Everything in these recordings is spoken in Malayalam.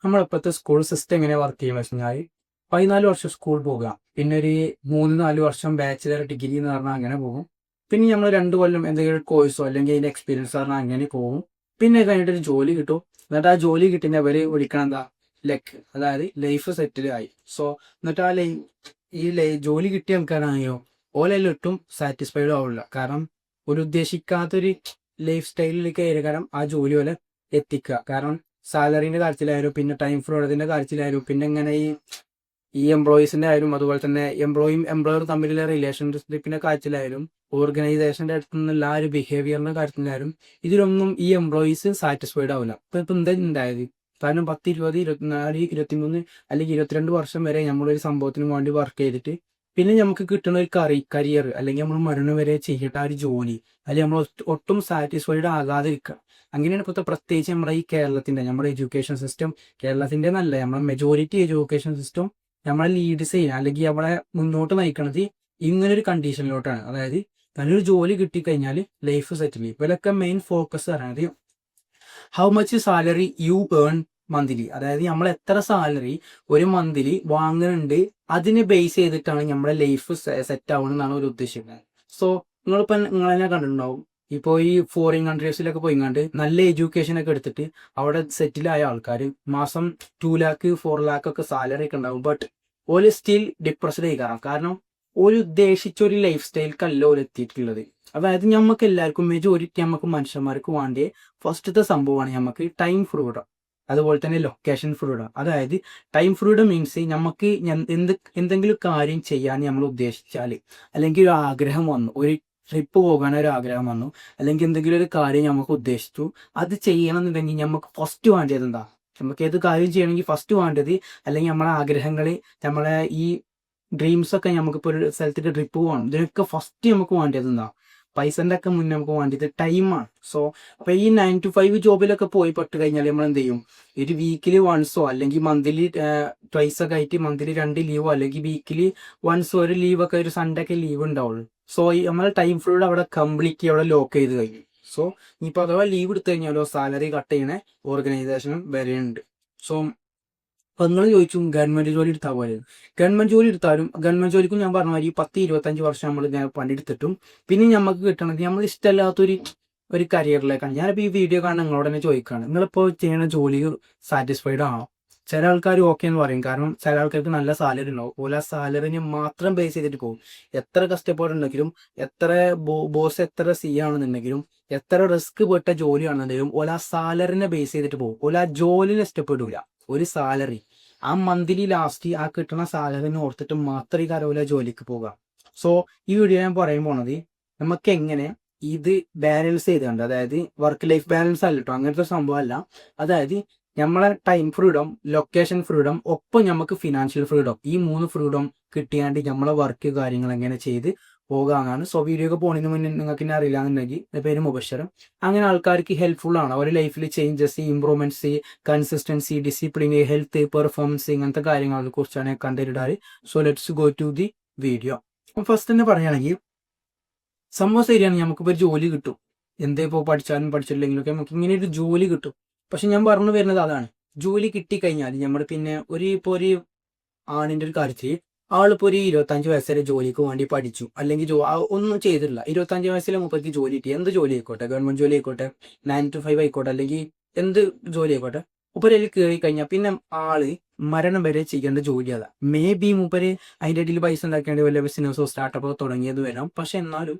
നമ്മളിപ്പോഴത്തെ സ്കൂൾ സിസ്റ്റം എങ്ങനെ വർക്ക് ചെയ്യുന്നത് വെച്ച് കഴിഞ്ഞാൽ 14 വർഷം സ്കൂൾ പോകുക, പിന്നെ ഒരു 3-4 വർഷം ബാച്ചിലർ ഡിഗ്രി എന്ന് പറഞ്ഞാൽ അങ്ങനെ പോകും. പിന്നെ നമ്മൾ 2 കൊല്ലം എന്തെങ്കിലും കോഴ്സോ അല്ലെങ്കിൽ അതിന്റെ എക്സ്പീരിയൻസ് പറഞ്ഞാൽ അങ്ങനെ പോകും. പിന്നെ കഴിഞ്ഞിട്ട് ഒരു ജോലി കിട്ടും. എന്നിട്ട് ആ ജോലി കിട്ടുന്നവര് വിളിക്കണം എന്താ, ലക്ക്, അതായത് ലൈഫ് സെറ്റിൽ ആയി. സോ എന്നിട്ട് ജോലി കിട്ടിയ ആൾക്കാരാണെയോ ഓലെല്ലാം ഒട്ടും സാറ്റിസ്ഫൈഡ് ആവില്ല. കാരണം ഒരു ഉദ്ദേശിക്കാത്തൊരു ലൈഫ് സ്റ്റൈലിലേക്ക് ആയിരിക്കണം ആ ജോലി പോലെ എത്തിക്കുക. കാരണം സാലറിന്റെ കാര്യത്തിലായാലും പിന്നെ ടൈം ഫ്രോഡത്തിന്റെ കാര്യത്തിലായാലും പിന്നെ ഇങ്ങനെ ഈ എംപ്ലോയീസിന്റെ ആയാലും അതുപോലെ തന്നെ എംപ്ലോയിയും എംപ്ലോയർ തമ്മിലുള്ള റിലേഷൻഷിപ്പിന്റെ കാര്യത്തിലായാലും ഓർഗനൈസേഷന്റെ അടുത്ത് നിന്നുള്ള ആ ഒരു ബിഹേവിയറിന്റെ കാര്യത്തിലായാലും ഇതിലൊന്നും ഈ എംപ്ലോയീസ് സാറ്റിസ്ഫൈഡ് ആവില്ല. ഇപ്പൊ എന്താ ഉണ്ടായത്? കാരണം 10, 20, 24, 23 അല്ലെങ്കിൽ 22 വർഷം വരെ നമ്മളൊരു സംഭവത്തിന് വേണ്ടി വർക്ക് ചെയ്തിട്ട് പിന്നെ നമുക്ക് കിട്ടുന്ന ഒരു കരിയർ അല്ലെങ്കിൽ നമ്മൾ മരണം വരെ ചെയ്തിട്ട് ആ ഒരു ജോലി അല്ലെങ്കിൽ നമ്മൾ ഒട്ടും സാറ്റിസ്ഫൈഡ് ആകാതെ ഇരിക്കുക. അങ്ങനെയാണ് ഇപ്പോഴത്തെ പ്രത്യേകിച്ച് നമ്മുടെ ഈ നമ്മുടെ എഡ്യൂക്കേഷൻ സിസ്റ്റം, കേരളത്തിന്റെ നല്ല നമ്മുടെ മെജോറിറ്റി എഡ്യൂക്കേഷൻ സിസ്റ്റം നമ്മളെ ലീഡ് ചെയ്യാൻ അല്ലെങ്കിൽ നമ്മളെ മുന്നോട്ട് നയിക്കണത് ഇങ്ങനൊരു കണ്ടീഷനിലോട്ടാണ്. അതായത് നല്ലൊരു ജോലി കിട്ടിക്കഴിഞ്ഞാൽ ലൈഫ് സെറ്റിൽ ചെയ്യും. ഇവരൊക്കെ മെയിൻ ഫോക്കസ് പറയുന്നത് how much salary U earn monthly, അതായത് നമ്മൾ എത്ര സാലറി ഒരു മന്ത്ലി വാങ്ങുന്നുണ്ട് അതിനെ ബേസ് ചെയ്തിട്ടാണ് നമ്മുടെ ലൈഫ് സെറ്റ് ആവണമെന്നാണ് ഒരു ഉദ്ദേശിക്കുന്നത്. സോ നിങ്ങൾ തന്നെ കണ്ടിട്ടുണ്ടാവും, ഇപ്പോൾ ഈ ഫോറിൻ കൺട്രീസിലൊക്കെ പോയിങ്ങാണ്ട് നല്ല എഡ്യൂക്കേഷൻ ഒക്കെ എടുത്തിട്ട് അവിടെ സെറ്റിലായ ആൾക്കാർ മാസം 2 lakh 4 lakh ഒക്കെ സാലറി ഒക്കെ ഉണ്ടാവും. ബട്ട് ഓല് സ്റ്റിൽ ഡിപ്രസ്ഡ് ആയി കാരണം ഒരു ഉദ്ദേശിച്ച ഒരു ലൈഫ് സ്റ്റൈൽക്കല്ല ഓല് എത്തിയിട്ടുള്ളത്. അതായത് നമുക്ക് എല്ലാവർക്കും മെജോറിറ്റി നമുക്ക് മനുഷ്യന്മാർക്ക് വേണ്ടിയ ഫസ്റ്റത്തെ സംഭവമാണ് നമുക്ക് ടൈം ഫ്രീഡം, അതുപോലെ തന്നെ ലൊക്കേഷൻ ഫ്രീഡം. അതായത് ടൈം ഫ്രീഡം മീൻസ് നമുക്ക് എന്തെങ്കിലും കാര്യം ചെയ്യാൻ നമ്മൾ ഉദ്ദേശിച്ചാൽ, അല്ലെങ്കിൽ ഒരു ആഗ്രഹം വന്നു, ഒരു ട്രിപ്പ് പോകാൻ ഒരു ആഗ്രഹം വന്നു, അല്ലെങ്കിൽ എന്തെങ്കിലും ഒരു കാര്യം നമുക്ക് ഉദ്ദേശിച്ചു അത് ചെയ്യണം എന്നുണ്ടെങ്കിൽ നമുക്ക് ഫസ്റ്റ് വേണ്ടത് എന്താ? നമുക്ക് ഏത് കാര്യം ചെയ്യണമെങ്കിൽ ഫസ്റ്റ് വേണ്ടത്, അല്ലെങ്കിൽ നമ്മളെ ആഗ്രഹങ്ങൾ, നമ്മളെ ഈ ഡ്രീംസ് ഒക്കെ നമുക്കിപ്പോൾ ഒരു സ്ഥലത്തേക്ക് ട്രിപ്പ് പോകണം, ഇതിനൊക്കെ ഫസ്റ്റ് നമുക്ക് വേണ്ടത് എന്താ? പൈസന്റെ ഒക്കെ മുന്നേ നമുക്ക് വേണ്ടത് ടൈമാണ്. സോ അപ്പൊ ഈ 9 to 5 ജോബിലൊക്കെ പോയി പെട്ട് കഴിഞ്ഞാൽ നമ്മൾ എന്ത് ചെയ്യും? ഒരു വീക്കിലി വൺസോ അല്ലെങ്കിൽ മന്ത്ലി ട്വൈസ് ഒക്കെ ആയിട്ട് മന്ത്ലി 2 ലീവോ അല്ലെങ്കിൽ വീക്കിലി വൺസോ ഒരു ലീവൊക്കെ, ഒരു സൺഡേ ഒക്കെ ലീവ് ഉണ്ടാവുള്ളൂ. സോ ഈ നമ്മളെ ടൈം ഫ്രീഡം അവിടെ കംപ്ലീറ്റ്ലി അവിടെ ലോക്ക് ചെയ്ത് കഴിഞ്ഞു. സോ ഇനിയിപ്പോൾ അഥവാ ലീവ് എടുത്തു കഴിഞ്ഞാലോ സാലറി കട്ട് ചെയ്യണ ഓർഗനൈസേഷനും വരെയുണ്ട്. സോ അപ്പൊ നിങ്ങൾ ചോദിച്ചു ഗവൺമെന്റ് ജോലി എടുത്താൽ പോലെ. ഗവൺമെന്റ് ജോലി എടുത്താലും ഗവൺമെന്റ് ജോലിക്കും ഞാൻ പറഞ്ഞ മാതിരി 10-25 വർഷം നമ്മൾ പണിയെടുത്തിട്ടും പിന്നെ നമുക്ക് കിട്ടണത് നമ്മൾ ഇഷ്ടമല്ലാത്തൊരു കരിയറിലേക്കാണ്. ഞാനിപ്പോൾ ഈ വീഡിയോ കാണാൻ നിങ്ങളോട് തന്നെ ചോദിക്കുകയാണ്, നിങ്ങളിപ്പോൾ ചെയ്യുന്ന ജോലി സാറ്റിസ്ഫൈഡ് ആണോ? ചില ആൾക്കാർ ഓക്കെ എന്ന് പറയും, കാരണം ചില ആൾക്കാർക്ക് നല്ല സാലറി ഉണ്ടാവും. ഓല ആ സാലറിനെ മാത്രം ബേസ് ചെയ്തിട്ട് പോകും. എത്ര കഷ്ടപ്പാടുണ്ടെങ്കിലും, എത്ര ബോസ് എത്ര ആണെന്നുണ്ടെങ്കിലും, എത്ര റിസ്ക് പെട്ട ജോലിയാണെന്നുണ്ടെങ്കിലും ഓല ആ സാലറിനെ ബേസ് ചെയ്തിട്ട് പോകും. ഓല ആ ജോലിനെ ഇഷ്ടപ്പെടില്ല. ഒരു സാലറി ആ മന്ത്ലി ലാസ്റ്റ് ആ കിട്ടുന്ന സാലറിനെ ഓർത്തിട്ട് മാത്രമേ കരവില ജോലിക്ക് പോകാം. സോ ഈ വീഡിയോ ഞാൻ പറയാൻ പോണത് നമുക്ക് എങ്ങനെ ഇത് ബാലൻസ് ചെയ്തുകൊണ്ട്, അതായത് വർക്ക് ലൈഫ് ബാലൻസ് അല്ല കേട്ടോ, അങ്ങനത്തെ സംഭവം അല്ല. അതായത് നമ്മളെ ടൈം ഫ്രീഡം, ലൊക്കേഷൻ ഫ്രീഡം, ഒപ്പം നമുക്ക് ഫിനാൻഷ്യൽ ഫ്രീഡം, ഈ 3 ഫ്രീഡം കിട്ടിയാണ്ട് നമ്മളെ വർക്ക് കാര്യങ്ങൾ എങ്ങനെ ചെയ്ത് പോകാനാണ്. സോ വീഡിയോ ഒക്കെ പോണതിന് മുന്നേ നിങ്ങൾക്ക് ഇന്നെ അറിയില്ല എന്നുണ്ടെങ്കിൽ എൻ്റെ പേര് മുബശ്ശർ. അങ്ങനെ ആൾക്കാർക്ക് ഹെൽപ്ഫുൾ ആണ്, അവരുടെ ലൈഫിൽ changes, improvements, consistency, discipline, health, performance, ഇങ്ങനത്തെ കാര്യങ്ങളെ കുറിച്ചാണ് കണ്ടിട്ടാറ്. So let's go to the video. First തന്നെ പറയുകയാണെങ്കിൽ സംഭവം ശരിയാണ്, നമുക്കിപ്പോൾ ഒരു ജോലി കിട്ടും. എന്തേ ഇപ്പോൾ പഠിച്ചാലും പഠിച്ചില്ലെങ്കിലും ഒക്കെ നമുക്ക് ഇങ്ങനെ ഒരു ജോലി കിട്ടും. പക്ഷെ ഞാൻ പറഞ്ഞു വരുന്നത് അതാണ്, ജോലി കിട്ടിക്കഴിഞ്ഞാൽ നമ്മൾ പിന്നെ ഒരു ആണിന്റെ ഒരു കാര്യത്തിൽ ആളിപ്പോൾ ഒരു 25 വയസ്സ് ജോലിക്ക് വേണ്ടി പഠിച്ചു, അല്ലെങ്കിൽ ഒന്നും ചെയ്തിട്ടില്ല. 25 വയസ്സിലെ മുപ്പത്തി ജോലി കിട്ടി, എന്ത് ജോലി ആയിക്കോട്ടെ, ഗവൺമെന്റ് ജോലി ആയിക്കോട്ടെ, 9 to 5 ആയിക്കോട്ടെ, അല്ലെങ്കിൽ എന്ത് ജോലി ആയിക്കോട്ടെ, മുപ്പരയിൽ കയറി കഴിഞ്ഞാൽ പിന്നെ ആള് മരണം വരെ ചെയ്യേണ്ട ജോലി അതാ. മേ ബി മൂപ്പര് അതിൻ്റെ ഇടയിൽ പൈസ ഉണ്ടാക്കേണ്ടി വല്ല ബിസിനസ്സോ സ്റ്റാർട്ടപ്പോ തുടങ്ങിയത് വരാം. പക്ഷെ എന്നാലും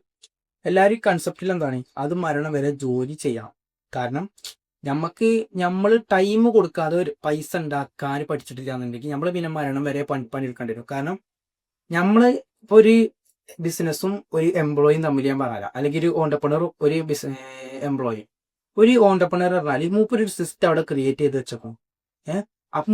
എല്ലാവരും കൺസെപ്റ്റിൽ എന്താണ്, അത് മരണം വരെ ജോലി ചെയ്യണം. കാരണം നമ്മൾ ടൈം കൊടുക്കാതെ ഒരു പൈസ ഉണ്ടാക്കാൻ പഠിച്ചിട്ടില്ലാന്നുണ്ടെങ്കിൽ നമ്മൾ പിന്നെ മരണം വരെ പണിയെടുക്കേണ്ടി വരും. കാരണം നമ്മൾ ഇപ്പോൾ ഒരു ബിസിനസ്സും ഒരു എംപ്ലോയിയും തമ്മിൽ ഞാൻ പറയാം, അല്ലെങ്കിൽ ഒരു ഓണ്ടർപ്രണറും ഒരു എംപ്ലോയി. ഒരു ഓണ്ടർപ്രണർ പറഞ്ഞാൽ മൂപ്പര് ഒരു സിസ്റ്റം അവിടെ ക്രിയേറ്റ് ചെയ്ത് വെച്ചേക്കും. അപ്പൊ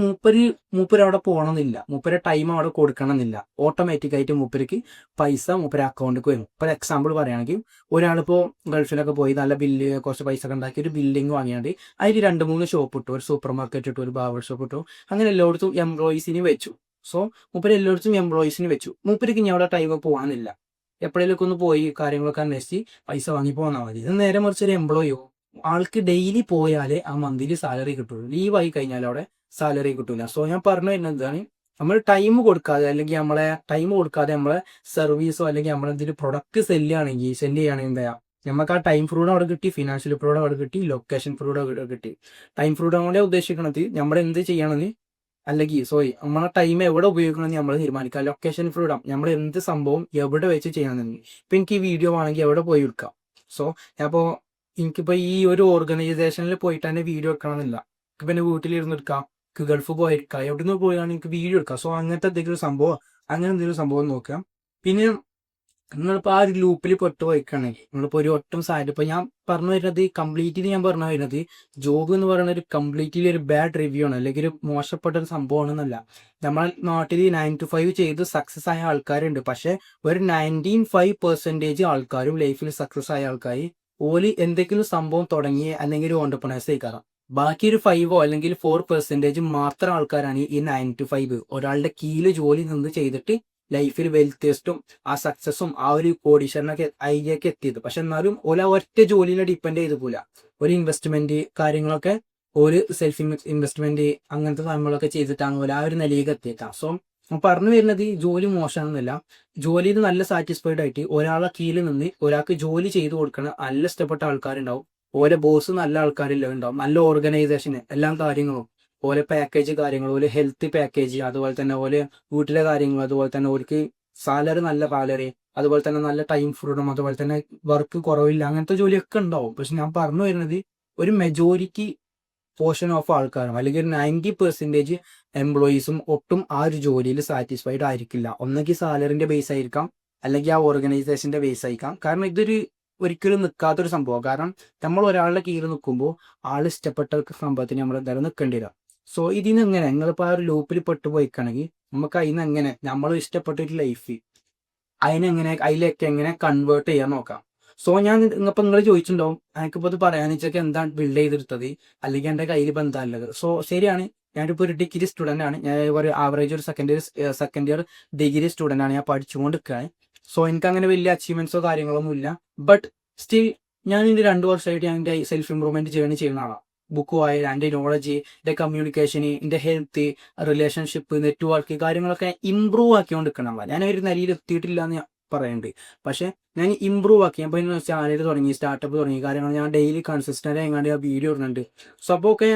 മൂപ്പര് അവിടെ പോകണമെന്നില്ല, മൂപ്പരെ ടൈം അവിടെ കൊടുക്കണമെന്നില്ല. ഓട്ടോമാറ്റിക് ആയിട്ട് പൈസ മൂപ്പര അക്കൗണ്ടിലേക്ക് വരും. ഇപ്പോൾ എക്സാമ്പിൾ പറയുകയാണെങ്കിൽ ഒരാളിപ്പോൾ ഗൾഫിലൊക്കെ പോയി നല്ല കുറച്ച് പൈസ ഒക്കെ ഉണ്ടാക്കി ഒരു ബിൽഡിംഗ് വാങ്ങിയാണ്ട് അതിൽ 2-3 ഷോപ്പ് ഇട്ടു, ഒരു സൂപ്പർ മാർക്കറ്റ് ഇട്ടു, ഒരു ബാർബർ ഷോപ്പ് ഇട്ടു, അങ്ങനെ എല്ലായിടത്തും എംപ്ലോയീസിന് വെച്ചു. സോ മൂപ്പര് എല്ലായിടത്തും എംപ്ലോയീസിന് വെച്ചു. മൂപ്പർക്ക് ഇനി അവിടെ ടൈം പോകാനില്ല, എപ്പോഴേലൊക്കെ ഒന്ന് പോയി കാര്യങ്ങളൊക്കെ അന്വേഷിച്ച് പൈസ വാങ്ങി പോന്നാൽ മതി. ഇത് നേരെ മറിച്ച് ഒരു എംപ്ലോയിയോ, ആൾക്ക് ഡെയിലി പോയാലേ ആ മന്ത്ലി സാലറി കിട്ടുള്ളൂ. ലീവായി കഴിഞ്ഞാൽ അവിടെ സാലറി കിട്ടൂല. സോ ഞാൻ പറഞ്ഞു വരുന്നത് എന്താണ്, നമ്മൾ ടൈം കൊടുക്കാതെ അല്ലെങ്കിൽ നമ്മളെ സർവീസോ അല്ലെങ്കിൽ നമ്മളെന്തെങ്കിലും പ്രൊഡക്റ്റ് സെല്ല് ചെയ്യുകയാണെങ്കിൽ എന്താ, നമുക്ക് ആ ടൈം ഫ്രീഡം അവിടെ കിട്ടി, ഫിനാൻഷ്യൽ ഫ്രീഡം അവിടെ കിട്ടി, ലൊക്കേഷൻ ഫ്രീഡം അവിടെ കിട്ടി. ടൈം ഫ്രീഡം കൊണ്ട് ഉദ്ദേശിക്കുന്നത് നമ്മൾ എന്ത് ചെയ്യണമെന്ന്, അല്ലെങ്കിൽ നമ്മളെ ടൈം എവിടെ ഉപയോഗിക്കണമെന്ന് നമ്മൾ തീരുമാനിക്കുക. ലൊക്കേഷൻ ഫ്രീഡം, നമ്മൾ എന്ത് സംഭവം എവിടെ വെച്ച് ചെയ്യണമെന്ന്. ഇപ്പം എനിക്ക് ഈ വീഡിയോ ആണെങ്കിൽ എവിടെ പോയി എടുക്കാം. സോ അപ്പോൾ എനിക്കിപ്പോൾ ഈ ഒരു ഓർഗനൈസേഷനിൽ പോയിട്ട് തന്നെ വീഡിയോ എടുക്കണമെന്നില്ല. എനിക്ക് പിന്നെ വീട്ടിലിരുന്ന് എടുക്കാം, എനിക്ക് ഗൾഫ് പോയി എടുക്കാം, എവിടെ നിന്ന് പോയാണെങ്കിൽ എനിക്ക് വീഡിയോ എടുക്കാം. സോ അങ്ങനത്തെ എന്തെങ്കിലും സംഭവം നോക്കാം. പിന്നെ നിങ്ങളിപ്പോൾ ആ ഒരു ലൂപ്പിൽ പെട്ട് പോയിക്കുകയാണെങ്കിൽ നിങ്ങളിപ്പോൾ ഒരു ഒട്ടും സാധ്യത, ഇപ്പോൾ ഞാൻ പറഞ്ഞു വരുന്നത് കംപ്ലീറ്റ്ലി ഞാൻ പറഞ്ഞു വരുന്നത് ജോബ് എന്ന് പറയുന്ന ഒരു കംപ്ലീറ്റ്ലി ഒരു ബാഡ് റിവ്യൂ ആണ്, അല്ലെങ്കിൽ ഒരു മോശപ്പെട്ട ഒരു സംഭവമാണെന്നല്ല. നമ്മുടെ നാട്ടിൽ 9 to 5 ചെയ്ത് സക്സസ് ആയ ആൾക്കാരുണ്ട്. പക്ഷെ ഒരു 95% ആൾക്കാരും ലൈഫിൽ സക്സസ് ആയ ആൾക്കാർ ഓല് എന്തെങ്കിലും സംഭവം തുടങ്ങിയ അല്ലെങ്കിൽ ഒരു ഓണ്ടർപ്രണേഴ്സ് ആയിക്കാറാം. ബാക്കി ഒരു 5 അല്ലെങ്കിൽ 4% മാത്രം ആൾക്കാരാണ് ഈ 9 to 5 ഒരാളുടെ കീഴിൽ ജോലി നിന്ന് ചെയ്തിട്ട് ലൈഫിൽ വെൽത്തിയസ്റ്റും ആ സക്സസും ആ ഒരു കോടീശ്വരനൊക്കെ ഐഡിയൊക്കെ എത്തിയത്. പക്ഷെ എന്നാലും ഒറ്റ ജോലിനെ ഡിപ്പെൻഡ് ചെയ്ത് പോല ഒരു ഇൻവെസ്റ്റ്മെന്റ് കാര്യങ്ങളൊക്കെ ഒരു സെൽഫ് ഇൻവെസ്റ്റ്മെന്റ് അങ്ങനത്തെ സംഭവങ്ങളൊക്കെ ചെയ്തിട്ടാണ് ആ ഒരു നിലയിലേക്ക് എത്തിയേക്കാം. സോ പറഞ്ഞു വരുന്നത് ജോലി മോശമാണെന്നല്ല, ജോലിയിൽ നല്ല സാറ്റിസ്ഫൈഡ് ആയിട്ട് ഒരാളെ കീഴിൽ നിന്ന് ഒരാൾക്ക് ജോലി ചെയ്തു കൊടുക്കണ നല്ല ഇഷ്ടപ്പെട്ട ആൾക്കാരുണ്ടാവും. ഓരോ ബോസ് നല്ല ആൾക്കാരുണ്ടാവും, നല്ല ഓർഗനൈസേഷന് എല്ലാ കാര്യങ്ങളും, ഓരോ പാക്കേജ് കാര്യങ്ങൾ, ഓരോ ഹെൽത്ത് പാക്കേജ്, അതുപോലെ തന്നെ ഓരോ വീട്ടിലെ കാര്യങ്ങൾ, അതുപോലെ തന്നെ ഓർക്ക് നല്ല സാലറി, അതുപോലെ തന്നെ നല്ല ടൈം ഫ്രീഡം, അതുപോലെ തന്നെ വർക്ക് കുറവില്ല, അങ്ങനത്തെ ജോലിയൊക്കെ ഉണ്ടാവും. പക്ഷെ ഞാൻ പറഞ്ഞു വരുന്നത് ഒരു മെജോറിറ്റി പോർഷൻ ഓഫ് ആൾക്കാരും അല്ലെങ്കിൽ ഒരു 90% എംപ്ലോയീസും ഒട്ടും ആ ഒരു ജോലിയിൽ സാറ്റിസ്ഫൈഡ് ആയിരിക്കില്ല. ഒന്നെങ്കിൽ സാലറിന്റെ ബേസ് ആയിരിക്കാം, അല്ലെങ്കിൽ ആ ഓർഗനൈസേഷന്റെ ബേസ് ആയിരിക്കാം. കാരണം ഇതൊരു ഒരിക്കലും നിൽക്കാത്തൊരു സംഭവം. കാരണം നമ്മൾ ഒരാളുടെ കീഴിൽ നിൽക്കുമ്പോൾ ആൾ ഇഷ്ടപ്പെട്ട സംഭവത്തിന് നമ്മൾ എന്തായാലും നിൽക്കേണ്ടി വരാം. സോ ഇതിന് എങ്ങനെ നിങ്ങളിപ്പോൾ ആ ഒരു ലൂപ്പിൽ പെട്ടുപോയിക്കാണെങ്കിൽ നമുക്ക് അതിന് എങ്ങനെ നമ്മൾ ഇഷ്ടപ്പെട്ടൊരു ലൈഫ് അതിലേക്ക് എങ്ങനെ കൺവേർട്ട് ചെയ്യാൻ നോക്കാം. സോ ഞാൻ ഇപ്പൊ നിങ്ങൾ ചോദിച്ചിട്ടുണ്ടാവും എനിക്കിപ്പോൾ ഇത് പറയാന്ന് വെച്ചാൽ എന്താണ് ബിൽഡ് ചെയ്തെടുത്തത്, അല്ലെങ്കിൽ എൻ്റെ കയ്യിൽ ഇപ്പം എന്താ ഉള്ളത്. സോ ശരിയാണ്, ഞാനിപ്പോൾ ഒരു ഡിഗ്രി സ്റ്റുഡൻ്റ് ആണ്. ഞാൻ ഒരു ആവറേജ് ഒരു സെക്കൻഡ് ഇയർ ഡിഗ്രി സ്റ്റുഡൻ്റ് ആണ്. ഞാൻ പഠിച്ചുകൊണ്ട് നിൽക്കുകയാണ്. സോ എനിക്ക് അങ്ങനെ വലിയ അച്ചീവ്മെന്റ്സോ കാര്യങ്ങളൊന്നും ഇല്ല. ബട്ട് സ്റ്റിൽ ഞാൻ ഇതിൻ്റെ 2 വർഷമായിട്ട് ഞാൻ എൻ്റെ സെൽഫ് ഇമ്പ്രൂവ്മെന്റ് ജേർണി ചെയ്യുന്ന ആളാണ്. ബുക്ക് വായി, എൻ്റെ നോളജ്, എൻ്റെ കമ്മ്യൂണിക്കേഷന്, എൻ്റെ ഹെൽത്ത്, റിലേഷൻഷിപ്പ്, നെറ്റ്വർക്ക് കാര്യങ്ങളൊക്കെ ഇമ്പ്രൂവ് ആക്കിക്കൊണ്ട് നിൽക്കണം. ഞാൻ ഒരു നിലയിൽ എത്തിയിട്ടില്ല എന്ന് പറയുന്നുണ്ട്. പക്ഷെ ഞാൻ ഇമ്പ്രൂവ് ആക്കി. ഞാൻ ഇപ്പോൾ ചാനൽ തുടങ്ങി, സ്റ്റാർട്ടപ്പ് തുടങ്ങി കാര്യങ്ങൾ ഞാൻ ഡെയിലി കൺസിസ്റ്റന്റ് ആയിക്കാണ്ട് ആ വീഡിയോ ഇടുന്നുണ്ട്. സോ അപ്പോൾ ഒക്കെ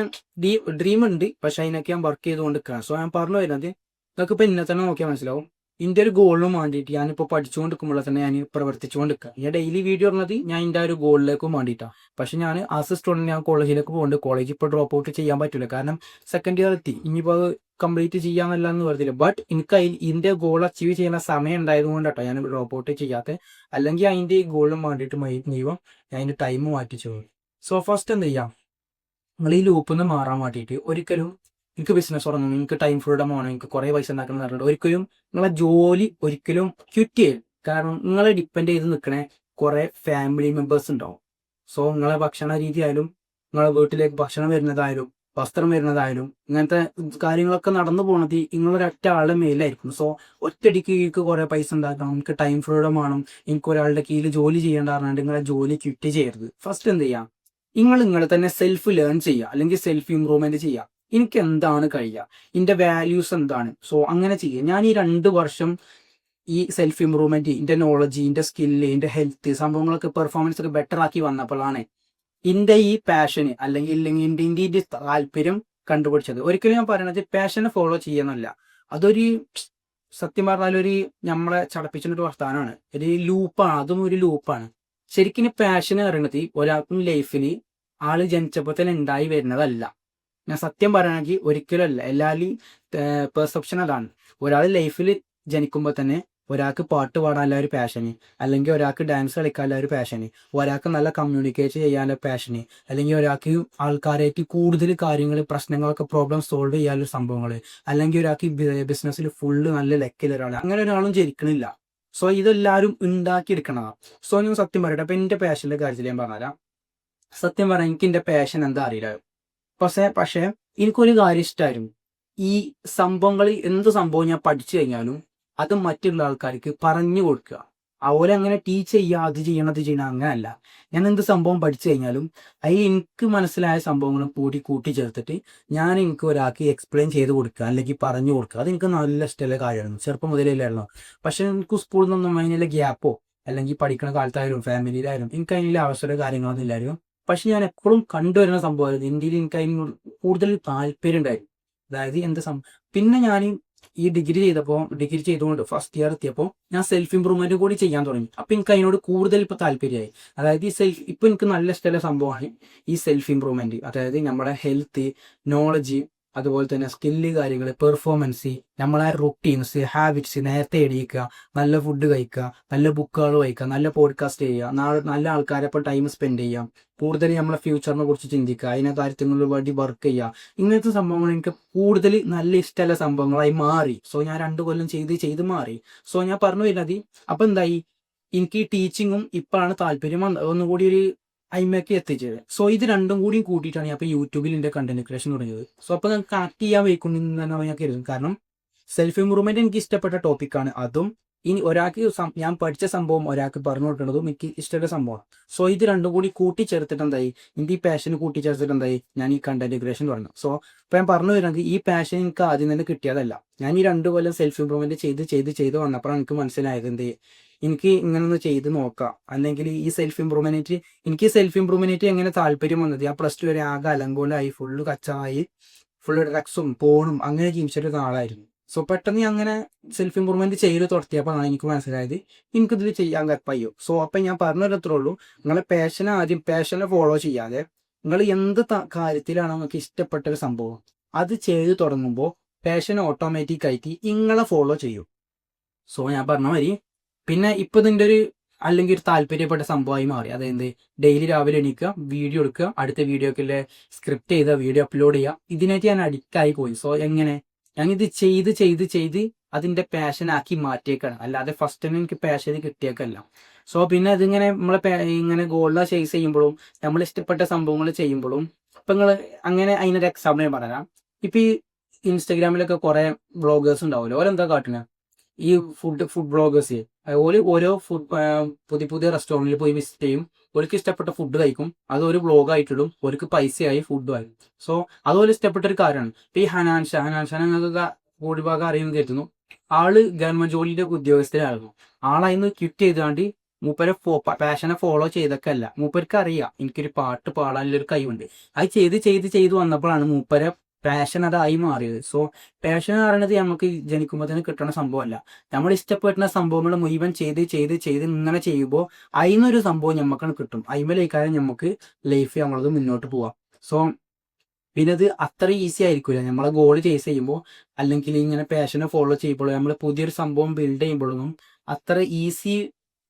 ഡ്രീം ഉണ്ട്, പക്ഷെ അതിനൊക്കെ ഞാൻ വർക്ക് ചെയ്തുകൊണ്ട് നിൽക്കുകയാണ്. സോ ഞാൻ പറഞ്ഞു വരുന്നത് നിങ്ങൾക്ക് ഇപ്പോൾ ഇന്നെ തന്നെ നോക്കിയാൽ മനസ്സിലാവും. ഇതിൻ്റെ ഒരു ഗോളിനും വേണ്ടിയിട്ട് ഞാനിപ്പോൾ പഠിച്ചുകൊണ്ടിരിക്കുമ്പോൾ തന്നെ ഞാൻ പ്രവർത്തിച്ചുകൊണ്ടിരിക്കുക. ഞാൻ ഡെയിലി വീഡിയോ ഇടുന്നത് ഞാൻ എൻ്റെ ഒരു ഗോളിലേക്കും വേണ്ടിയിട്ടാണ്. പക്ഷെ ഞാൻ ആസ് എ സ്റ്റുഡൻറ്റ് ഞാൻ കോളേജിലേക്ക് പോകുന്നുണ്ട്. കോളേജ് ഇപ്പോൾ ഡ്രോപ്പ് ഔട്ട് ചെയ്യാൻ പറ്റില്ല, കാരണം സെക്കൻഡ് ഇയർ എത്തി. ഇനിയിപ്പോൾ അത് കംപ്ലീറ്റ് ചെയ്യാന്നല്ല എന്ന് പറഞ്ഞില്ല. ബട്ട് എനിക്ക് ഇതിൻ്റെ ഗോൾ അച്ചീവ് ചെയ്യുന്ന സമയം ഉണ്ടായതുകൊണ്ട് കേട്ടോ ഞാൻ ഡ്രോപ്പ് ഔട്ട് ചെയ്യാത്ത. അല്ലെങ്കിൽ അതിൻ്റെ ഈ ഗോളിനും വേണ്ടിയിട്ട് ഞാൻ അതിൻ്റെ ടൈം മാറ്റിച്ചു പോകും. സോ ഫസ്റ്റ് എന്ത് ചെയ്യാം, നിങ്ങൾ ഈ ലൂപ്പിൽ നിന്ന് മാറാൻ വേണ്ടിയിട്ട് ഒരിക്കലും എനിക്ക് ബിസിനസ് തുടങ്ങണം, എനിക്ക് ടൈം ഫ്രീഡം വേണം, എനിക്ക് കുറേ പൈസ ഉണ്ടാക്കണം എന്ന് പറഞ്ഞിട്ട് ഒരിക്കലും നിങ്ങളെ ജോലി ഒരിക്കലും ക്വിറ്റ് ചെയ്യും. കാരണം നിങ്ങളെ ഡിപ്പെൻഡ് ചെയ്ത് നിൽക്കണേ കുറേ ഫാമിലി മെമ്പേഴ്സ് ഉണ്ടാവും. സോ നിങ്ങളെ ഭക്ഷണ രീതി ആയാലും, നിങ്ങളെ വീട്ടിലേക്ക് ഭക്ഷണം വരുന്നതായാലും, വസ്ത്രം വരുന്നതായാലും, ഇങ്ങനത്തെ കാര്യങ്ങളൊക്കെ നടന്നു പോകുന്നത് നിങ്ങളൊരൊറ്റ ആളുടെ മേലായിരിക്കും. സോ ഒറ്റയടിക്ക് എനിക്ക് കുറേ പൈസ ഉണ്ടാക്കണം, എനിക്ക് ടൈം ഫ്രീഡം വേണം, എനിക്ക് ഒരാളുടെ കീഴിൽ ജോലി ചെയ്യേണ്ട പറഞ്ഞിട്ട് നിങ്ങളെ ജോലി ക്വിറ്റ് ചെയ്യരുത്. ഫസ്റ്റ് എന്ത് ചെയ്യാം, നിങ്ങളെ തന്നെ സെൽഫ് ലേൺ ചെയ്യുക, അല്ലെങ്കിൽ സെൽഫ് ഇമ്പ്രൂവ്മെന്റ് ചെയ്യുക. എനിക്ക് എന്താണ് കഴിയുക, എൻ്റെ വാല്യൂസ് എന്താണ്. സോ അങ്ങനെ ചെയ്യുക. ഞാൻ ഈ 2 വർഷം ഈ സെൽഫ് ഇമ്പ്രൂവ്മെന്റ്, എൻ്റെ നോളജ്, എൻ്റെ സ്കില്ല്, എൻ്റെ ഹെൽത്ത് സംഭവങ്ങളൊക്കെ പെർഫോമൻസ് ഒക്കെ ബെറ്റർ ആക്കി വന്നപ്പോഴാണ് എൻ്റെ ഈ പാഷന് അല്ലെങ്കിൽ എൻ്റെ താല്പര്യം കണ്ടുപിടിച്ചത്. ഒരിക്കലും ഞാൻ പറയണത് പാഷനെ ഫോളോ ചെയ്യുന്നല്ല, അതൊരു സത്യം പറഞ്ഞാൽ ഒരു നമ്മളെ ചടപ്പിച്ചൊരു വർത്താനമാണ്, ഒരു ലൂപ്പാണ്. അതും ഒരു ലൂപ്പാണ്. ശരിക്കും പാഷൻ അറിയണത് ഒരാൾക്കും ലൈഫിൽ ആള് ജനിച്ചപ്പോൾ തന്നെ ഉണ്ടായി വരുന്നതല്ല. ഞാൻ സത്യം പറയുകയാണെങ്കിൽ ഒരിക്കലും അല്ല. എല്ലാവരും പെർസെപ്ഷൻ അതാണ്. ഒരാൾ ലൈഫിൽ ജനിക്കുമ്പോൾ തന്നെ ഒരാൾക്ക് പാട്ട് പാടാനുള്ള ഒരു പാഷന്, അല്ലെങ്കിൽ ഒരാൾക്ക് ഡാൻസ് കളിക്കാനുള്ള ഒരു പാഷന്, ഒരാൾക്ക് നല്ല കമ്മ്യൂണിക്കേറ്റ് ചെയ്യാനുള്ള പാഷന്, അല്ലെങ്കിൽ ഒരാൾക്ക് ആൾക്കാരായിട്ട് കൂടുതൽ കാര്യങ്ങൾ, പ്രശ്നങ്ങളൊക്കെ പ്രോബ്ലം സോൾവ് ചെയ്യാനുള്ള സംഭവങ്ങൾ, അല്ലെങ്കിൽ ഒരാൾക്ക് ബിസിനസ്സിൽ ഫുള്ള് നല്ല ലെക്കിൽ ഒരാൾ, അങ്ങനെ ഒരാളും ജനിക്കണില്ല. സോ ഇതെല്ലാവരും ഉണ്ടാക്കിയെടുക്കണതാണ്. സോ ഞാൻ സത്യം പറയട്ടെ, അപ്പം എൻ്റെ പാഷൻ്റെ കാര്യത്തിൽ ഞാൻ പറഞ്ഞുതരാം. സത്യം പറയാം, എനിക്ക് എൻ്റെ പാഷൻ എന്താ അറിയില്ല. പക്ഷേ എനിക്കൊരു കാര്യം ഇഷ്ടമായിരുന്നു, ഈ സംഭവങ്ങൾ എന്ത് സംഭവം ഞാൻ പഠിച്ചു കഴിഞ്ഞാലും അത് മറ്റുള്ള ആൾക്കാർക്ക് പറഞ്ഞു കൊടുക്കുക. അതുപോലെ അങ്ങനെ ടീച്ച് ചെയ്യുക, അത് ചെയ്യണം അത് ചെയ്യണം അങ്ങനെയല്ല. ഞാൻ എന്ത് സംഭവം പഠിച്ചു കഴിഞ്ഞാലും അതിൽ എനിക്ക് മനസ്സിലായ സംഭവങ്ങളും കൂടി കൂട്ടിച്ചേർത്തിട്ട് ഞാൻ എനിക്ക് ഒരാൾക്ക് എക്സ്പ്ലെയിൻ ചെയ്ത് കൊടുക്കുക അല്ലെങ്കിൽ പറഞ്ഞു കൊടുക്കുക. അതെനിക്ക് നല്ല ഇഷ്ടമുള്ള കാര്യമാണ്, ചെറുപ്പം മുതലേ ഇല്ലായിരുന്നു. പക്ഷെ എനിക്ക് സ്കൂളിൽ നിന്നൊന്നും അതിനുള്ള ഗ്യാപ്പോ അല്ലെങ്കിൽ പഠിക്കുന്ന കാലത്തായാലും ഫാമിലിയിലായാലും എനിക്ക് അതിനുള്ള അവസര കാര്യങ്ങളൊന്നും ഇല്ലായിരുന്നു. പക്ഷെ ഞാൻ എപ്പോഴും കണ്ടുവരുന്ന സംഭവമായിരുന്നു, ഇന്ത്യയിൽ എനിക്ക് അതിന് കൂടുതൽ താല്പര്യം ഉണ്ടായിരുന്നു. അതായത് എന്ത് പിന്നെ ഞാൻ ഈ ഡിഗ്രി ചെയ്തുകൊണ്ട് ഫസ്റ്റ് ഇയർ എത്തിയപ്പോൾ ഞാൻ സെൽഫ് ഇമ്പ്രൂവ്മെന്റ് കൂടി ചെയ്യാൻ തുടങ്ങി. അപ്പൊ എനിക്ക് അതിനോട് കൂടുതൽ ഇപ്പൊ താല്പര്യമായി. അതായത് ഇപ്പൊ എനിക്ക് നല്ല ഇഷ്ടമുള്ള സംഭവമാണ് ഈ സെൽഫ് ഇമ്പ്രൂവ്മെന്റ്. അതായത് നമ്മുടെ ഹെൽത്ത്, നോളജ്, അതുപോലെ തന്നെ സ്കില്ല് കാര്യങ്ങൾ, പെർഫോമൻസ്, നമ്മളെ റുട്ടീൻസ്, ഹാബിറ്റ്സ്, നേരത്തെ എണീക്കുക, നല്ല ഫുഡ് കഴിക്കുക, നല്ല ബുക്കുകൾ വായിക്കുക, നല്ല പോഡ്കാസ്റ്റ് ചെയ്യുക, നല്ല ആൾക്കാരൊപ്പം ടൈം സ്പെൻഡ് ചെയ്യുക, കൂടുതൽ നമ്മളെ ഫ്യൂച്ചറിനെ കുറിച്ച് ചിന്തിക്കുക, അതിനെ കാര്യത്തിന് വേണ്ടി വർക്ക് ചെയ്യുക. ഇങ്ങനത്തെ സംഭവങ്ങൾ എനിക്ക് കൂടുതൽ നല്ല ഇഷ്ടമുള്ള സംഭവങ്ങളായി മാറി. സോ ഞാൻ 2 കൊല്ലം ചെയ്ത് മാറി. സോ ഞാൻ പറഞ്ഞു വരുന്നത്, അപ്പൊ എന്തായി, എനിക്ക് ഈ ടീച്ചിങ്ങും ഇപ്പോഴാണ് താല്പര്യം ഒന്നുകൂടി ഒരു അയിമയ്ക്ക് എത്തിച്ചത്. സോ ഇത് രണ്ടും കൂടി കൂട്ടിയിട്ടാണ് ഞാൻ ഇപ്പോൾ യൂട്യൂബിൽ എൻ്റെ കണ്ടന്റ് ക്രിയേഷൻ തുടങ്ങിയത്. സോ അപ്പോൾ ഞാൻ കണക്ട് ചെയ്യാൻ വയ്ക്കുന്നതെന്നാണ് ഞാൻ കരുതുന്നത്. കാരണം സെൽഫ് ഇമ്പ്രൂവ്മെന്റ് എനിക്ക് ഇഷ്ടപ്പെട്ട ടോപ്പിക്കാണ്. അതും ഇനി ഒരാൾക്ക് ഞാൻ പഠിച്ച സംഭവം ഒരാൾക്ക് പറഞ്ഞു കൊടുക്കുന്നതും എനിക്ക് ഇഷ്ടമുള്ള സംഭവമാണ്. സോ ഇത് രണ്ടും കൂടി കൂട്ടിച്ചേർത്തിട്ട് എന്തായി, എനിക്ക് ഈ പാഷൻ കൂട്ടിച്ചേർത്തിട്ട് എന്തായി, ഞാൻ ഈ കണ്ടന്റ് ക്രിയേഷൻ തുടങ്ങി. സോ ഇപ്പൊ ഞാൻ പറഞ്ഞു വരുന്നത്, ഈ പാഷൻ എനിക്ക് ആദ്യം തന്നെ കിട്ടിയതല്ല. ഞാൻ ഈ 2 കൊല്ലം സെൽഫ് ഇമ്പ്രൂവ്മെന്റ് ചെയ്ത് വന്നപ്പോഴാണ് എനിക്ക് മനസ്സിലായത് എന്ത്, എനിക്ക് ഇങ്ങനെ ഒന്ന് ചെയ്ത് നോക്കാം. അല്ലെങ്കിൽ ഈ സെൽഫ് ഇമ്പ്രൂവ്മെന്റ് എങ്ങനെ താല്പര്യം വന്നത്, ഞാൻ +2 വരെ ആകെ അലങ്കോലായി, ഫുള്ള് കച്ചായി, ഫുള്ള് ഡ്രഗ്സും പോണും അങ്ങനെ ജീവിച്ചിരുന്ന ആളായിരുന്നു. സോ പെട്ടെന്ന് അങ്ങനെ സെൽഫ് ഇമ്പ്രൂവ്മെന്റ് ചെയ്ത് തുടങ്ങിയപ്പോഴാണ് എനിക്ക് മനസ്സിലായത് എനിക്കിതിൽ ചെയ്യാൻ കഴിയും. സോ അപ്പം ഞാൻ പറഞ്ഞു തരത്രേ ഉള്ളൂ, നിങ്ങളെ പാഷനെ ഫോളോ ചെയ്യാതെ നിങ്ങൾ എന്ത് കാര്യത്തിലാണ് നിങ്ങൾക്ക് ഇഷ്ടപ്പെട്ട ഒരു സംഭവം അത് ചെയ്ത് തുടങ്ങുമ്പോൾ പാഷൻ ഓട്ടോമാറ്റിക് ആയിട്ട് നിങ്ങളെ ഫോളോ ചെയ്യും. സോ ഞാൻ പറഞ്ഞ മാതിരി പിന്നെ ഇപ്പൊ ഇതിന്റെ അല്ലെങ്കിൽ ഒരു താല്പര്യപ്പെട്ട സംഭവമായി മാറി. അതായത് ഡെയിലി രാവിലെ എണീക്കുക, വീഡിയോ എടുക്കുക, അടുത്ത വീഡിയോക്കുള്ള സ്ക്രിപ്റ്റ് ചെയ്ത വീഡിയോ അപ്ലോഡ് ചെയ്യുക. ഇതിനായിട്ട് ഞാൻ അഡിക്റ്റ് ആയി പോയി. സോ എങ്ങനെ ഞാനിത് ചെയ്ത് അതിന്റെ പാഷനാക്കി മാറ്റിയേക്കാണ്, അല്ലാതെ ഫസ്റ്റ് തന്നെ എനിക്ക് പാഷൻ കിട്ടിയേക്കല്ല. സോ പിന്നെ അതിങ്ങനെ ഇങ്ങനെ ഗോളിനെ ചേസ് ചെയ്യുമ്പോഴും നമ്മൾ ഇഷ്ടപ്പെട്ട സംഭവങ്ങൾ ചെയ്യുമ്പോഴും ഇപ്പൊ നിങ്ങൾ അങ്ങനെ അതിനൊരു എക്സാമ്പിൾ ഞാൻ പറയാം. ഇപ്പൊ ഈ ഇൻസ്റ്റാഗ്രാമിലൊക്കെ കുറെ ബ്ലോഗേഴ്സ് ഉണ്ടാവുമല്ലോ, ഓരെന്താ കാട്ടുന്നത്, ഈ ഫുഡ് ബ്ലോഗേഴ്സ് ഓരോ പുതിയ റെസ്റ്റോറൻറ്റിൽ പോയി വിസിറ്റ് ചെയ്യും, ഒരിക്കൽ ഇഷ്ടപ്പെട്ട ഫുഡ് കഴിക്കും, അത് ഒരു ബ്ലോഗായിട്ടിടും, ഒരിക്കൽ പൈസയായി ഫുഡുമായി. സോ അതുപോലെ ഇഷ്ടപ്പെട്ട ഒരു കാര്യമാണ്. ഇപ്പൊ ഈ ഹനാൻഷാൻ എന്നൊക്കെ ഭൂരിഭാഗം അറിയുന്നത് കേട്ടുന്നു. ആള് ഗവൺമെന്റ് ജോലിയുടെ ഉദ്യോഗസ്ഥനായിരുന്നു. ആളായിന്ന് ക്വിറ്റ് ചെയ്താണ്ട് മൂപ്പരെ പാഷനെ ഫോളോ ചെയ്തൊക്കെ അല്ല, മൂപ്പർക്ക് അറിയാം എനിക്കൊരു പാട്ട് പാടാനുള്ളൊരു കഴിവുണ്ട്. അത് ചെയ്ത് വന്നപ്പോഴാണ് മൂപ്പരെ പാഷൻ അതായി മാറിയത്. സോ പാഷൻ എന്ന് പറയുന്നത് നമുക്ക് ജനിക്കുമ്പോൾ തന്നെ കിട്ടുന്ന സംഭവമല്ല. നമ്മൾ ഇഷ്ടപ്പെടുന്ന സംഭവങ്ങൾ മുഴുവൻ ചെയ്ത് ഇങ്ങനെ ചെയ്യുമ്പോൾ അതിനൊരു സംഭവം നമുക്കാണ് കിട്ടും. അതിമേലേക്കാരം നമുക്ക് ലൈഫ് നമ്മളത് മുന്നോട്ട് പോവാം. സോ പിന്നെ അത് അത്ര ഈസി ആയിരിക്കില്ല നമ്മളെ ഗോൾ ചേസ് ചെയ്യുമ്പോൾ, അല്ലെങ്കിൽ ഇങ്ങനെ പാഷനെ ഫോളോ ചെയ്യുമ്പോൾ, നമ്മൾ പുതിയൊരു സംഭവം ബിൽഡ് ചെയ്യുമ്പോഴൊന്നും അത്ര ഈസി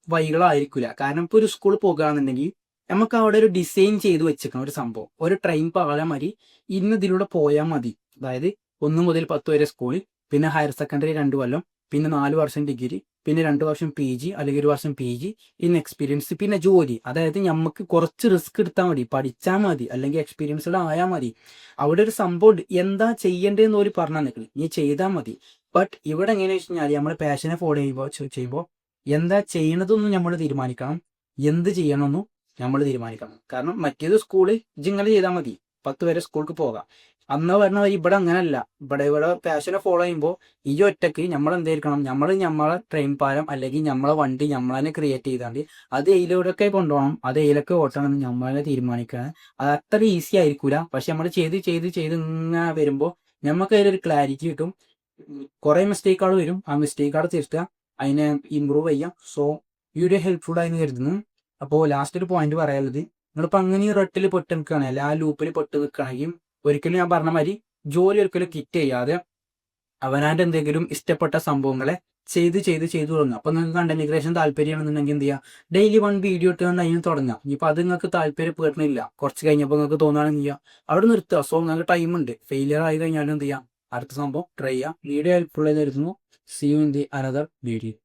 വഴികളായിരിക്കില്ല. കാരണം ഇപ്പോൾ ഒരു സ്കൂൾ പോകുകയാണെന്നുണ്ടെങ്കിൽ നമുക്ക് അവിടെ ഒരു ഡിസൈൻ ചെയ്ത് വെച്ചേക്കണം ഒരു സംഭവം, ഒരു ട്രെയിൻ പാകാൻ മതി, ഇതിലൂടെ പോയാൽ മതി. അതായത് 1 മുതൽ 10 വരെ സ്കൂളിൽ, പിന്നെ ഹയർ സെക്കൻഡറി 2 കൊല്ലം, പിന്നെ 4 വർഷം ഡിഗ്രി, പിന്നെ 2 വർഷം PG അല്ലെങ്കിൽ 1 വർഷം PG, ഇന്ന് എക്സ്പീരിയൻസ്, പിന്നെ ജോലി. അതായത് നമുക്ക് കുറച്ച് റിസ്ക് എടുത്താൽ മതി, പഠിച്ചാൽ മതി, അല്ലെങ്കിൽ എക്സ്പീരിയൻസ്ഡ് ആയാൽ മതി. അവിടെ ഒരു സംഭവം ഉണ്ട്, എന്താ ചെയ്യേണ്ടതെന്ന് ഒരു പറഞ്ഞാൽ നിൽക്കുന്നത്, നീ ചെയ്താൽ മതി. ബട്ട് ഇവിടെ എങ്ങനെയാണെന്ന് വെച്ച് കഴിഞ്ഞാൽ നമ്മൾ പാഷനെ ഫോളോ ചെയ്യുമ്പോൾ എന്താ ചെയ്യണതൊന്നും നമ്മൾ തീരുമാനിക്കണം, എന്ത് ചെയ്യണമെന്നും നമ്മൾ തീരുമാനിക്കണം. കാരണം മറ്റേത് സ്കൂള് ഇങ്ങനെ ചെയ്താൽ മതി, 10 വരെ സ്കൂൾക്ക് പോകാം. അന്ന് പറഞ്ഞ ഇവിടെ അങ്ങനല്ല. ഇവിടെ പാഷനെ ഫോളോ ചെയ്യുമ്പോൾ ഈ ഒറ്റക്ക് നമ്മൾ എന്തായിരിക്കണം, നമ്മളെ ട്രെയിൻ പാലം അല്ലെങ്കിൽ നമ്മളെ വണ്ടി നമ്മൾ തന്നെ ക്രിയേറ്റ് ചെയ്താണ്ട് അത് എയിലൂടെയൊക്കെ കൊണ്ടുപോകണം, അത് എയിലൊക്കെ ഓട്ടണം നമ്മൾ തന്നെ തീരുമാനിക്കണം. അത് അത്ര ഈസി ആയിരിക്കൂല. പക്ഷെ നമ്മൾ ചെയ്ത് ഇങ്ങനെ വരുമ്പോൾ നമുക്ക് അതിലൊരു ക്ലാരിറ്റി കിട്ടും. കുറെ മിസ്റ്റേക്കുകൾ വരും, ആ മിസ്റ്റേക്കുകൾ തിരുത്തുക, അതിനെ ഇമ്പ്രൂവ് ചെയ്യാം. സോ ഈ ഒരു ഹെൽപ്ഫുൾ ആയെന്ന് കരുതുന്നു. അപ്പോൾ ലാസ്റ്റ് ഒരു പോയിന്റ് പറയാനുള്ളത്, നിങ്ങളിപ്പോൾ അങ്ങനെ ഈ റട്ടിൽ പെട്ട് നിൽക്കുകയാണെങ്കിൽ, അല്ല ആ ലൂപ്പിൽ പെട്ട് നിൽക്കുകയാണെങ്കിൽ, ഒരിക്കലും ഞാൻ പറഞ്ഞ മാതിരി ജോലി ഒരിക്കലും കിറ്റ് ചെയ്യാതെ അവനാൻ്റെ എന്തെങ്കിലും ഇഷ്ടപ്പെട്ട സംഭവങ്ങളെ ചെയ്ത് തുടങ്ങുക. അപ്പോൾ നിങ്ങൾക്ക് കണ്ടന്റ് ക്രിയേഷൻ താല്പര്യമാണെന്നുണ്ടെങ്കിൽ എന്ത് ചെയ്യുക, ഡെയിലി 1 വീഡിയോ ഇട്ടുകൊണ്ട് അതിന് തുടങ്ങാം. ഇനിയിപ്പോൾ അത് നിങ്ങൾക്ക് താല്പര്യപ്പെടുന്നില്ല, കുറച്ച് കഴിഞ്ഞപ്പോൾ നിങ്ങൾക്ക് തോന്നുകയാണെങ്കിൽ ചെയ്യുക, അവിടെ നിർത്തുക. സോ നിങ്ങൾക്ക് ടൈമുണ്ട്. ഫെയിലിയർ ആയി കഴിഞ്ഞാലും എന്ത് ചെയ്യാം, അടുത്ത സംഭവം ട്രൈ ചെയ്യുക. വീഡിയോ ഹെൽപ്ഫുൾ ആയിരുന്നു. See you in the another video.